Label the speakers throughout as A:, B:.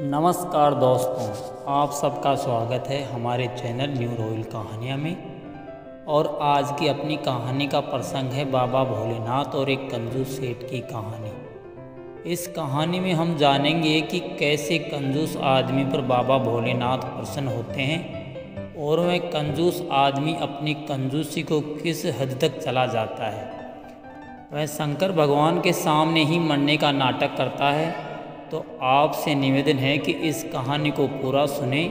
A: नमस्कार दोस्तों, आप सबका स्वागत है हमारे चैनल न्यू रॉयल कहानियाँ में। और आज की अपनी कहानी का प्रसंग है बाबा भोलेनाथ और एक कंजूस सेठ की कहानी। इस कहानी में हम जानेंगे कि कैसे कंजूस आदमी पर बाबा भोलेनाथ प्रसन्न होते हैं और वह कंजूस आदमी अपनी कंजूसी को किस हद तक चला जाता है। वह शंकर भगवान के सामने ही मरने का नाटक करता है। तो आपसे निवेदन है कि इस कहानी को पूरा सुने।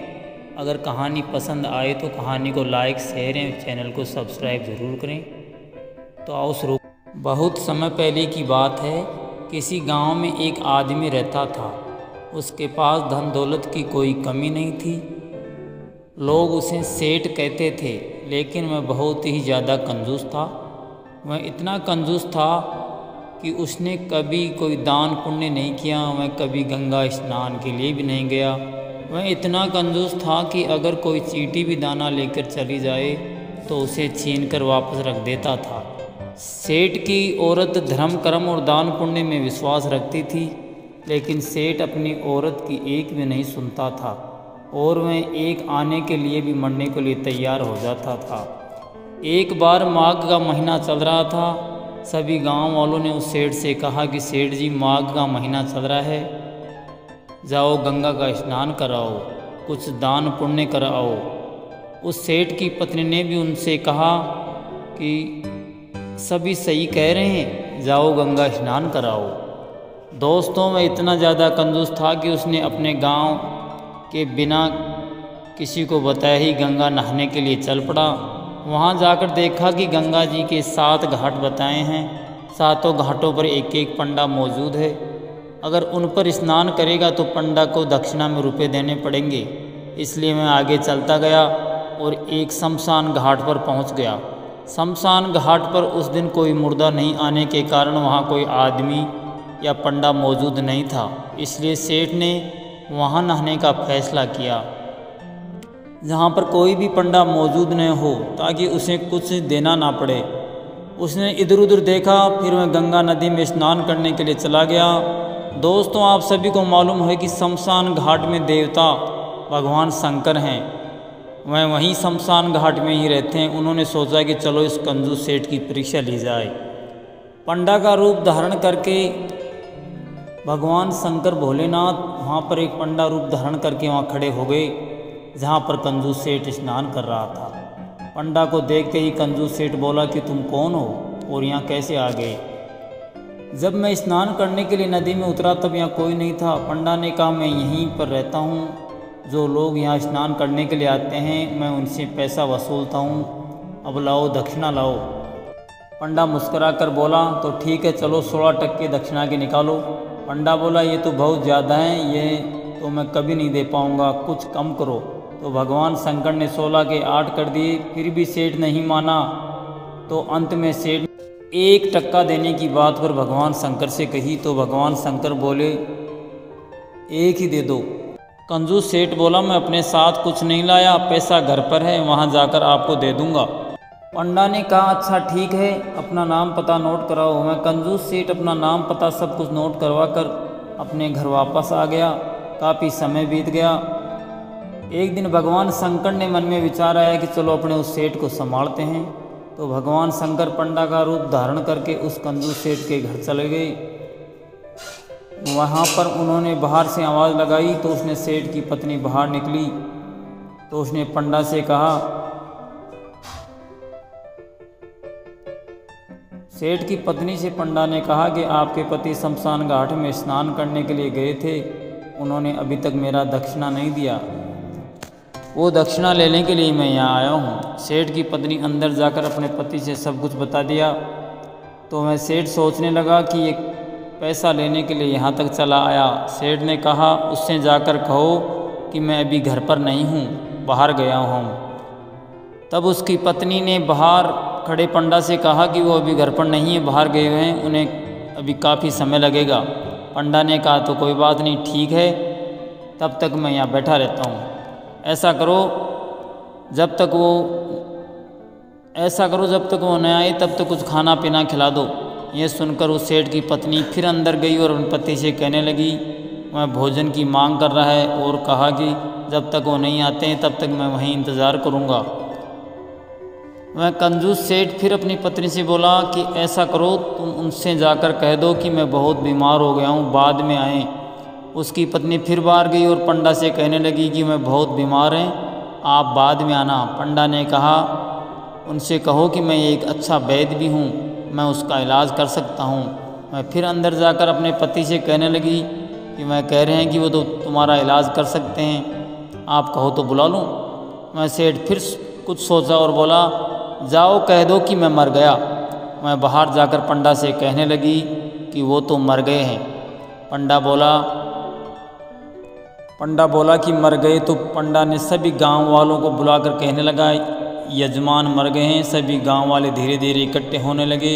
A: अगर कहानी पसंद आए तो कहानी को लाइक शेयर एवं चैनल को सब्सक्राइब ज़रूर करें। तो आओ शुरू। बहुत समय पहले की बात है। किसी गांव में एक आदमी रहता था। उसके पास धन दौलत की कोई कमी नहीं थी। लोग उसे सेठ कहते थे, लेकिन वह बहुत ही ज़्यादा कंजूस था। वह इतना कंजूस था कि उसने कभी कोई दान पुण्य नहीं किया। वह कभी गंगा स्नान के लिए भी नहीं गया। वह इतना कंजूस था कि अगर कोई चींटी भी दाना लेकर चली जाए तो उसे छीन कर वापस रख देता था। सेठ की औरत धर्म कर्म और दान पुण्य में विश्वास रखती थी, लेकिन सेठ अपनी औरत की एक भी नहीं सुनता था और वह एक आने के लिए भी मरने के लिए तैयार हो जाता था। एक बार माघ का महीना चल रहा था। सभी गांव वालों ने उस सेठ से कहा कि सेठ जी, माघ का महीना चल रहा है, जाओ गंगा का स्नान कराओ, कुछ दान पुण्य कराओ। उस सेठ की पत्नी ने भी उनसे कहा कि सभी सही कह रहे हैं, जाओ गंगा स्नान कराओ। दोस्तों, वह इतना ज़्यादा कंजूस था कि उसने अपने गांव के बिना किसी को बताए ही गंगा नहाने के लिए चल पड़ा। वहाँ जाकर देखा कि गंगा जी के 7 घाट बताए हैं। 7 घाटों पर एक एक पंडा मौजूद है। अगर उन पर स्नान करेगा तो पंडा को दक्षिणा में रुपए देने पड़ेंगे। इसलिए मैं आगे चलता गया और एक शमशान घाट पर पहुँच गया। शमशान घाट पर उस दिन कोई मुर्दा नहीं आने के कारण वहाँ कोई आदमी या पंडा मौजूद नहीं था। इसलिए सेठ ने वहाँ नहाने का फैसला किया, जहाँ पर कोई भी पंडा मौजूद न हो, ताकि उसे कुछ देना ना पड़े। उसने इधर उधर देखा, फिर वह गंगा नदी में स्नान करने के लिए चला गया। दोस्तों, आप सभी को मालूम है कि शमशान घाट में देवता भगवान शंकर हैं। वह वहीं शमशान घाट में ही रहते हैं। उन्होंने सोचा कि चलो इस कंजूस सेठ की परीक्षा ली जाए। पंडा का रूप धारण करके भगवान शंकर भोलेनाथ वहाँ पर एक पंडा रूप धारण करके वहाँ खड़े हो गए, जहाँ पर कंजूस सेठ स्नान कर रहा था। पंडा को देखते ही कंजूस सेठ बोला कि तुम कौन हो और यहाँ कैसे आ गए। जब मैं स्नान करने के लिए नदी में उतरा तब यहाँ कोई नहीं था। पंडा ने कहा, मैं यहीं पर रहता हूँ। जो लोग यहाँ स्नान करने के लिए आते हैं मैं उनसे पैसा वसूलता हूँ। अब लाओ, दक्षिणा लाओ। पंडा मुस्कुरा कर बोला, तो ठीक है, चलो 16% दक्षिणा के निकालो। पंडा बोला, ये तो बहुत ज़्यादा है, ये तो मैं कभी नहीं दे पाऊँगा, कुछ कम करो। तो भगवान शंकर ने 16 के 8 कर दिए। फिर भी सेठ नहीं माना। तो अंत में सेठ 1% देने की बात पर भगवान शंकर से कही तो भगवान शंकर बोले, 1 ही दे दो। कंजूस सेठ बोला, मैं अपने साथ कुछ नहीं लाया, पैसा घर पर है, वहाँ जाकर आपको दे दूँगा। पंडा ने कहा, अच्छा ठीक है, अपना नाम पता नोट कराओ। मैं कंजूस सेठ अपना नाम पता सब कुछ नोट करवा कर अपने घर वापस आ गया। काफ़ी समय बीत गया। एक दिन भगवान शंकर ने मन में विचार आया कि चलो अपने उस सेठ को संभालते हैं। तो भगवान शंकर पंडा का रूप धारण करके उस कंजूस सेठ के घर चले गए। वहाँ पर उन्होंने बाहर से आवाज़ लगाई तो उसने सेठ की पत्नी बाहर निकली। तो उसने पंडा से कहा, सेठ की पत्नी से पंडा ने कहा कि आपके पति शमशान घाट में स्नान करने के लिए गए थे, उन्होंने अभी तक मेरा दक्षिणा नहीं दिया, वो दक्षिणा लेने के लिए मैं यहाँ आया हूँ। सेठ की पत्नी अंदर जाकर अपने पति से सब कुछ बता दिया। तो मैं सेठ सोचने लगा कि ये पैसा लेने के लिए यहाँ तक चला आया। सेठ ने कहा, उससे जाकर कहो कि मैं अभी घर पर नहीं हूँ, बाहर गया हूँ। तब उसकी पत्नी ने बाहर खड़े पंडा से कहा कि वो अभी घर पर नहीं है, बाहर गए हुए हैं, उन्हें अभी काफ़ी समय लगेगा। पंडा ने कहा, तो कोई बात नहीं, ठीक है, तब तक मैं यहाँ बैठा रहता हूँ। ऐसा करो जब तक वो न आए तब तक कुछ खाना पीना खिला दो। ये सुनकर उस सेठ की पत्नी फिर अंदर गई और उन पति से कहने लगी वह भोजन की मांग कर रहा है और कहा कि जब तक वो नहीं आते हैं तब तक मैं वहीं इंतज़ार करूँगा। वह कंजूस सेठ फिर अपनी पत्नी से बोला कि ऐसा करो, तुम उनसे जाकर कह दो कि मैं बहुत बीमार हो गया हूँ, बाद में आएँ। उसकी पत्नी फिर बाहर गई और पंडा से कहने लगी कि मैं बहुत बीमार हैं, आप बाद में आना। पंडा ने कहा, उनसे कहो कि मैं एक अच्छा वैद्य भी हूँ, मैं उसका इलाज कर सकता हूँ। मैं फिर अंदर जाकर अपने पति से कहने लगी कि मैं कह रहे हैं कि वो तो तुम्हारा इलाज कर सकते हैं, आप कहो तो बुला लूँ। मैं सेठ फिर कुछ सोचा और बोला, जाओ कह दो कि मैं मर गया। मैं बाहर जाकर पंडा से कहने लगी कि वो तो मर गए हैं। पंडा बोला कि मर गए, तो पंडा ने सभी गांव वालों को बुलाकर कहने लगा, यजमान मर गए हैं। सभी गांव वाले धीरे धीरे इकट्ठे होने लगे।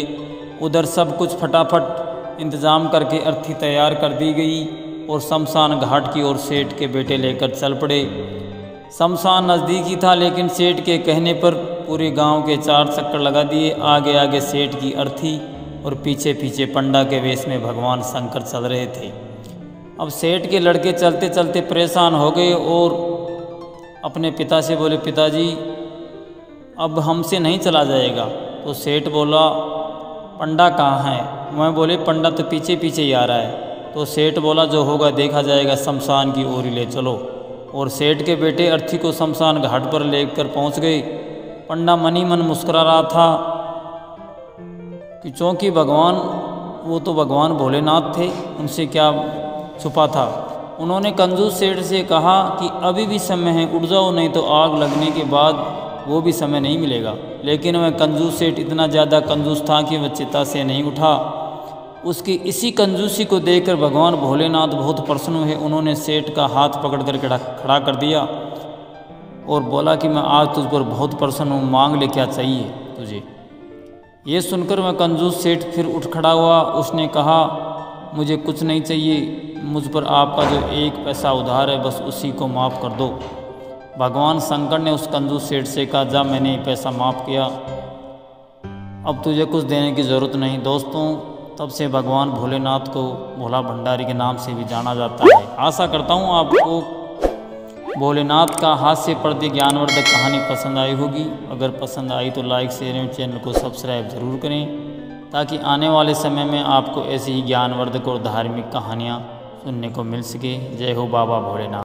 A: उधर सब कुछ फटाफट इंतज़ाम करके अर्थी तैयार कर दी गई और शमशान घाट की ओर सेठ के बेटे लेकर चल पड़े। शमशान नज़दीक ही था, लेकिन सेठ के कहने पर पूरे गांव के 4 चक्कर लगा दिए। आगे आगे सेठ की अर्थी और पीछे पीछे पंडा के वेश में भगवान शंकर चल रहे थे। अब सेठ के लड़के चलते चलते परेशान हो गए और अपने पिता से बोले, पिताजी अब हमसे नहीं चला जाएगा। तो सेठ बोला, पंडा कहाँ है? मैं बोले, पंडा तो पीछे पीछे ही आ रहा है। तो सेठ बोला, जो होगा देखा जाएगा, शमशान की ओर ही ले चलो। और सेठ के बेटे अर्थी को शमशान घाट पर लेकर पहुंच गए। पंडा मन ही मन मुस्कुरा रहा था कि चूँकि भगवान, वो तो भगवान भोलेनाथ थे, उनसे क्या छुपा था। उन्होंने कंजूस सेठ से कहा कि अभी भी समय है, उठ जाओ, नहीं तो आग लगने के बाद वो भी समय नहीं मिलेगा। लेकिन वह कंजूस सेठ इतना ज़्यादा कंजूस था कि वह चिता से नहीं उठा। उसकी इसी कंजूसी को देखकर भगवान भोलेनाथ बहुत प्रसन्न हुए। उन्होंने सेठ का हाथ पकड़ कर खड़ा कर दिया और बोला कि मैं आज तुझ पर बहुत प्रसन्न हूँ, मांग ले क्या चाहिए तुझे। ये सुनकर वह कंजूस सेठ फिर उठ खड़ा हुआ। उसने कहा, मुझे कुछ नहीं चाहिए, मुझ पर आपका जो 1 पैसा उधार है बस उसी को माफ़ कर दो। भगवान शंकर ने उस कंजूस सेठ से कहा, जा, मैंने ये पैसा माफ़ किया, अब तुझे कुछ देने की ज़रूरत नहीं। दोस्तों, तब से भगवान भोलेनाथ को भोला भंडारी के नाम से भी जाना जाता है। आशा करता हूँ आपको भोलेनाथ का हास्य प्रति ज्ञानवर्धक कहानी पसंद आई होगी। अगर पसंद आई तो लाइक, शेयर एवं चैनल को सब्सक्राइब ज़रूर करें, ताकि आने वाले समय में आपको ऐसी ही ज्ञानवर्धक और धार्मिक कहानियाँ सुनने को मिल सके। जय हो बाबा भोलेनाथ।